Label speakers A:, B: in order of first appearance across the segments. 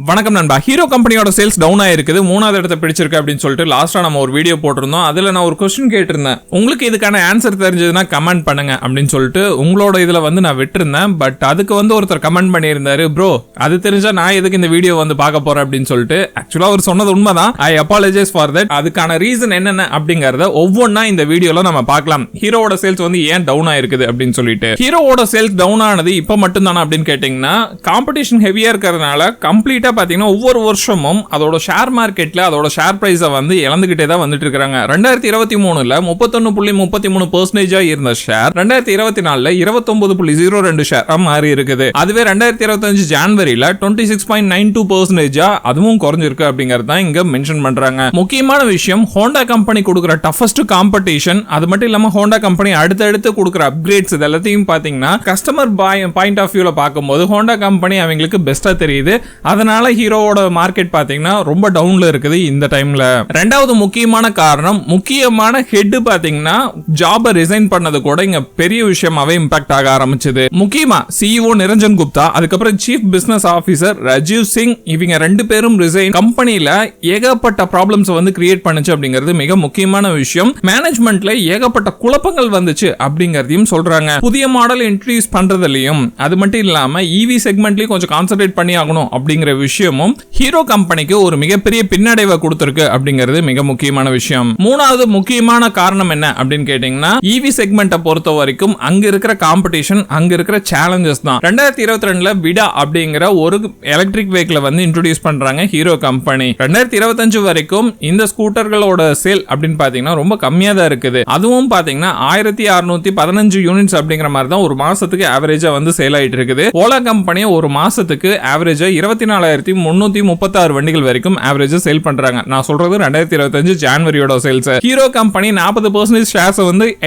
A: வணக்கம் நண்பா. ஹீரோ கம்பெனியோட சேல்ஸ் டவுன் ஆயிருக்குது, 3வது இடத்தை பிடிச்சிருக்கு அப்படின்னு சொல்லிட்டு லாஸ்டா நம்ம ஒரு வீடியோ போட்டிருந்தோம். அதுல நான் ஒரு क्वेश्चन கேட்டிருந்தேன், உங்களுக்கு இதுக்கான ஆன்சர் தெரிஞ்சதுன்னா கமெண்ட் பண்ணுங்க அப்படின்னு சொல்லிட்டு உங்களோட இதுல நான் விட்டுருந்தேன். பட் அதுக்கு ஒருத்தர் கமெண்ட் பண்ணியிருந்தாரு, ப்ரோ அது தெரிஞ்சா நான் எதுக்கு இந்த வீடியோ பார்க்க போறேன் அப்படின்னு சொல்லிட்டு. ஆக்சுவலா அவர் சொன்னது உண்மைதான், ஐ அப்பாலஜைஸ் ஃபார் தட். அதுக்கான ரீசன் என்னென்ன அப்படிங்கறத ஒவ்வொன்னா இந்த வீடியோல நம்ம பார்க்கலாம். ஹீரோவோட சேல்ஸ் ஏன் டவுன் ஆயிருக்குது அப்படின்னு சொல்லிட்டு. ஹீரோவோட சேல்ஸ் டவுன் ஆனது இப்ப மட்டும் தானா அப்படின்னு கேட்டீங்கன்னா, காம்படிஷன் ஹெவியா இருக்கிறதுனால கம்ப்ளீட்டா பாத்தீங்கன்னா ஒவ்வொரு வருஷமும் அதோட ஷேர் மார்க்கெட்ல அதோட ஷேர் பிரைஸ இழந்துகிட்டே தான் வந்துட்டு இருக்காங்க. 2023ல 31.33% இருந்த ஷேர் 2024ல 29.02 ஷேர் மாறி இருக்குது. அதுவே 2025 ஜனவரியில 26.92% அதுவும் குறைஞ்சிருக்கு அப்படிங்கறது தான் இங்க மென்ஷன் பண்றாங்க. முக்கியமான விஷயம், ஹோண்டா கம்பெனி கொடுக்கிற டஃபஸ்ட் காம்படிஷன், அது மட்டும் இல்லாம ஹோண்டா கம்பெனி அடுத்தடுத்து கொடுக்கிற அப்கிரேட்ஸ் இது எல்லாத்தையும் பாத்தீங்கன்னா கஸ்டமர் பாயிண்ட் ஆஃப் வியூல பார்க்கும்போது ஹோண்டா கம்பெனி அவங்களுக்கு பெஸ்டா தெரியுது. அதனால ஹீரோவோட மார்க்கெட் பாத்தீங்கன்னா ரொம்ப டவுன்ல இருக்குது இந்த டைம்ல. ரெண்டாவது முக்கியமான காரணம், முக்கியமான ஹெட் பாத்தீங்கன்னா ஜாபை ரிசைன் பண்ணது கூட இங்க பெரிய விஷயமாவே இம்பாக்ட் ஆக ஆரம்பிச்சது. முக்கியமா சிஇஓ நிரஞ்சன் குப்தா, அதுக்கப்புறம் chief business officer Rajiv Singh, இவங்க ரெண்டு பேரும் ரிசைன் கம்பெனில ஏகப்பட்ட ப்ராப்ளம்ஸ் கிரியேட் பண்ணுச்சு அப்படிங்கிறது மிக முக்கியமான விஷயம். மேனேஜ்மெண்ட்ல ஏகப்பட்ட குழப்பங்கள் வந்துச்சு அப்படிங்கறதையும் சொல்றாங்க. புதிய மாடல் இன்ட்ரோடியூஸ் பண்றதுலயும் அது மட்டும் இல்லாம ஈவி செக்மெண்ட்லயும் கொஞ்சம் கான்சென்ட்ரேட் பண்ணி ஆகணும் அப்படிங்கிற விஷயமும் ஹீரோ கம்பெனிக்கு ஒரு மிகப்பெரிய பின்னடைவை கொடுத்திருக்கு அப்படிங்கிறது மிக முக்கியமான விஷயம். மூணாவது முக்கியமான காரணம் என்ன அப்படின்னு கேட்டீங்கன்னா, ஈவி செக்மெண்ட்டை பொறுத்த வரைக்கும் அங்க இருக்கிற காம்படிஷன், அங்க இருக்கிற சேலஞ்சஸ் தான். 2022ல விடா அப்படிங்கிற ஒரு எலக்ட்ரிக் வெஹிக்கிளை இன்ட்ரோடியூஸ் பண்றாங்க ஹீரோ கம்பெனி. 2025 வரைக்கும் இந்த ஸ்கூட்டர்களோட சேல் அப்படின்னு பாத்தீங்கன்னா ரொம்ப கம்மியா தான் இருக்குது. அதுவும் பாத்தீங்கன்னா 1615 யூனிட்ஸ் அப்படிங்கிற மாதிரி தான் ஒரு மாசத்துக்கு ஆவரேஜா சேல் ஆயிட்டு இருக்குது. ஓலா கம்பெனி ஒரு மாசத்துக்கு ஆவரேஜா 24,336 வண்டிகள் வரைக்கும் ஆவரேஜா சேல் பண்றாங்க. நான் சொல்றது 2025 ஜனவரியோட sales. Hero company 40% shares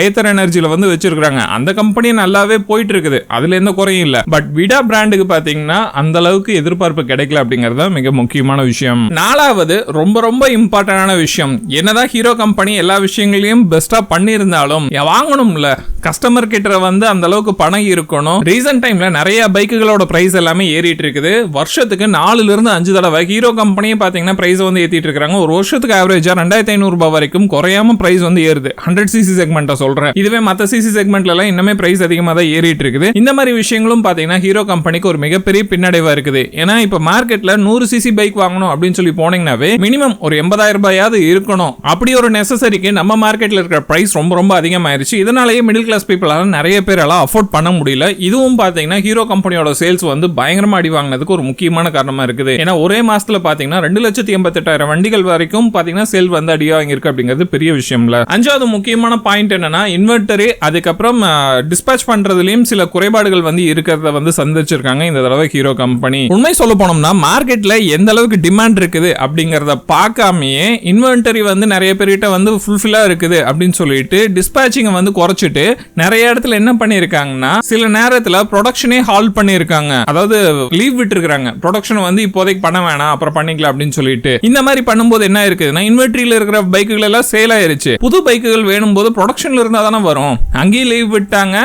A: Ather எனர்ஜில வச்சிருக்காங்க. அந்த கம்பெனி நல்லாவே போயிட்டு இருக்குது, அதுல எந்த குறையும் இல்ல. பட் விடா பிராண்டுக்கு பாத்தீங்கன்னா அந்த அளவுக்கு எதிர்பார்ப்பு கிடைக்கல அப்படிங்கறது மிக முக்கியமான விஷயம். நாலாவது ரொம்ப ரொம்ப இம்பார்ட்டன்டான விஷயம், என்னதான் ஹீரோ கம்பெனி எல்லா விஷயங்களையும் பெஸ்டா பண்ணியிருந்தாலும் வாங்கணும்ல, கஸ்டமர் கிட்ட அந்த அளவுக்கு பணம் இருக்கணும். ரீசன்ட் டைம்ல நிறைய பைக்குகளோட பிரைஸ் எல்லாமே ஏறிட்டு இருக்குது. வருஷத்துக்கு 4 ல இருந்து 5 தடவை ஹீரோ கம்பெனியே பாத்தீங்கன்னா பிரைஸ் ஏத்திட்டு இருக்காங்க. ஒரு வருஷத்துக்கு ஆவரேஜா 2500 ரூபாய் வரைக்கும் குறையாம பிரைஸ் ஏறுது. 100cc செக்மெண்ட்டை சொல்றேன். இதுவே மத்த சிசி செக்மெண்ட்ல எல்லாம் இன்னுமே பிரைஸ் அதிகமா தான் ஏறிட்டு இருக்குது. இந்த மாதிரி விஷயங்களும் பாத்தீங்கன்னா ஹீரோ கம்பெனிக்கு ஒரு மிகப்பெரிய பின்னடைவா இருக்குது. ஏன்னா இப்ப மார்க்கெட்ல 100cc பைக் வாங்கணும் அப்படின்னு சொல்லி போனீங்கன்னாவே மினிமம் ஒரு 80,000 ரூபாயாவது இருக்கணும். அப்படி ஒரு நெசசரிக்கு நம்ம மார்க்கெட்ல இருக்கிற பிரைஸ் ரொம்ப ரொம்ப அதிகமாயிருச்சு. இதனாலேயே மிடில் கிளாஸ் பீப்புளால நிறைய பேரால அஃபோர்ட் பண்ண முடியல. இதுவும் பாத்தீங்கன்னா ஹீரோ கம்பெனியோட சேல்ஸ் பயங்கரமா அடி வாங்கினதுக்கு ஒரு முக்கியமான காரணமா இருக்குது. ஏன்னா ஒரே மாசத்துல பாத்தீங்கன்னா 2,88,000 வண்டிகள் வரைக்கும் பாத்தீங்கன்னா சேல் அடி வாங்கியிருக்கு அப்படிங்கிறது பெரிய விஷயம் இல்ல. அஞ்சாவது முக்கியமான பாயிண்ட் என்னன்னா, இன்வென்டரி அதுக்கப்புறம் டிஸ்பேட்ச் பண்றதுலயும் சில குறைபாடுகள் இருக்கிறத சந்திச்சிருக்காங்க இந்த தடவை ஹீரோ கம்பெனி. உண்மை சொல்ல போனோம்னா மார்க்கெட்ல எந்த அளவுக்கு டிமாண்ட் இருக்குது அப்படிங்கறத பார்க்காமயே இன்வென்டரி நிறைய பேர்கிட்ட ஃபுல்ஃபில்லா இருக்குது அப்படின்னு சொல்லிட்டு டிஸ்பேச்சிங் குறைச்சிட்டு நிறைய இடத்துல என்ன பண்ணிருக்காங்கன்னா, சில நேரத்துல ப்ரொடக்ஷனே ஹால்ட் பண்ணிருக்காங்க. அதாவது லீவ் விட்டுருக்காங்க, ப்ரொடக்ஷன் இப்போதைக்கு பண்ண வேணாம், அப்புறம் பண்ணிக்கலாம் அப்படின்னு சொல்லிட்டு. இந்த மாதிரி பண்ணும்போது என்ன இருக்குதுன்னா, இன்வென்டரியில இருக்கிற பைக்குகள் எல்லாம் சேல் ஆயிருச்சு. புது பைக்குகள் வேணும் போது ப்ரொடக்ஷன்ல இருந்தா தானே வரும். அங்கேயும் லீவ் விட்டாங்க,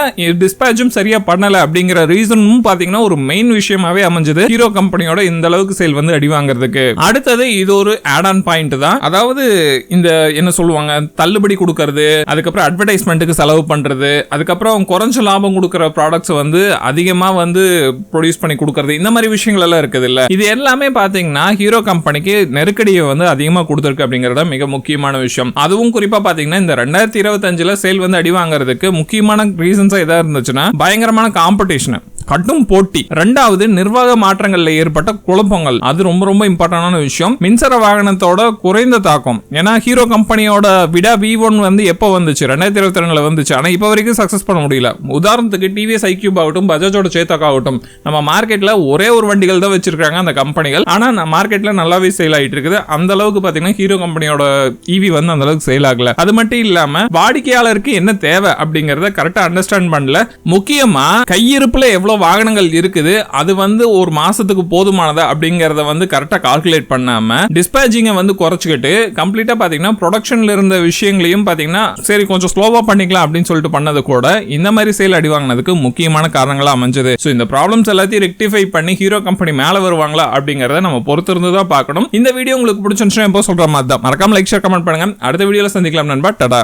A: டிஸ்பேச்சும் சரியா பண்ணல அப்படிங்கிற ரீசனும் பாத்தீங்கன்னா ஒரு மெயின் விஷயமாவே அமைஞ்சது ஹீரோ கம்பெனியோட இந்த அளவுக்கு சேல் அடி வாங்குறதுக்கு. அடுத்தது இது ஒரு ஆட் ஆன் பாயிண்ட் தான். அதாவது இந்த என்ன சொல்லுவாங்க, தள்ளுபடி கொடுக்கறது, அதுக்கப்புறம் அட்வர்டைஸ்மெண்ட்டுக்கு செலவு பண்றது, அதுக்கப்புறம் குறைஞ்ச லாபம் கொடுக்கிற ப்ராடக்ட்ஸ் அதிகமா ப்ரொடியூஸ் பண்ணி கொடுக்கறது, இந்த மாதிரி விஷயங்கள் எல்லாம் இருக்குது இல்ல. இது எல்லாமே பாத்தீங்கன்னா ஹீரோ கம்பெனிக்கு நெருக்கடியை அதிகமா கொடுத்திருக்கு அப்படிங்கறத மிக முக்கியமான விஷயம். அதுவும் குறிப்பா பாத்தீங்கன்னா இந்த 2025ல சேல் அடி வாங்குறதுக்கு முக்கியமான ரீசன்ஸா எதா இருந்துச்சுன்னா, பயங்கரமான காம்படிஷன், கட்டும் போட்டி. ரெண்டாவது நிர்வாக மாற்றங்கள்ல ஏற்பட்ட குழப்பங்கள், அது ரொம்ப ரொம்ப இம்பார்ட்டன்டான விஷயம். மின்சார வாகனத்தோட குறைந்த தாக்கம். ஏன்னா ஹீரோ கம்பெனியோட விடா V1 எப்போ வந்துச்சு, 2022ல வந்துச்சு. ஆனா இப்ப வரைக்கும் சக்சஸ் பண்ண முடியல. உதாரணத்துக்கு டிவிஎஸ் ஐக்யூப் ஆகட்டும், பஜாஜோட சேத்தக் ஆகட்டும், நம்ம மார்க்கெட்ல ஒரே ஒரு வண்டிகள் தான் வச்சிருக்காங்க அந்த கம்பெனிகள். ஆனா மார்க்கெட்ல நல்லாவே சேல் ஆயிட்டு இருக்குது. அந்த அளவுக்கு பாத்தீங்கன்னா ஹீரோ கம்பெனியோட ஈவி அந்த அளவுக்கு சேல் ஆகல. அது மட்டும் இல்லாம வாடிக்கையாளருக்கு என்ன தேவை அப்படிங்கறத கரெக்டா அண்டர்ஸ்டாண்ட் பண்ணல. முக்கியமா கையிருப்புல எவ்வளவு வாகனங்கள் இருக்குது, அது ஒரு மாசத்துக்கு போதுமானதா அப்படிங்கறத கரெக்டா கால்குலேட் பண்ணாம டிஸ்பேச்சிங் குறைச்சிக்கிட்டு கம்ப்ளீட்டா பாத்தீங்கன்னா ப்ரொடக்ஷன்ல இருந்த விஷயங்களையும் பாத்தீங்கன்னா சரி கொஞ்சம் ஸ்லோவா பண்ணிக்கலாம் அப்படின்னு சொல்லிட்டு பண்ணது கூட இந்த மாதிரி சேல் அடி வாங்கினதுக்கு முக்கியமான காரணங்களா அமைஞ்சது. சோ இந்த ப்ராப்ளம்ஸ் எல்லாத்தையும் ரெக்டிஃபை பண்ணி ஹீரோ கம்பெனி மேல வருவாங்களா அப்படிங்கறத நம்ம பொறுத்திருந்து தான் பார்க்கணும். இந்த வீடியோ உங்களுக்கு பிடிச்சிருந்துச்சுன்னா எப்போ சொல்ற மாதிரி தான் மறக்காம லைக் ஷேர் கமெண்ட் பண்ணுங்க. அடுத்த வீடியோல சந்திக்கலாம் நண்பா. டடா.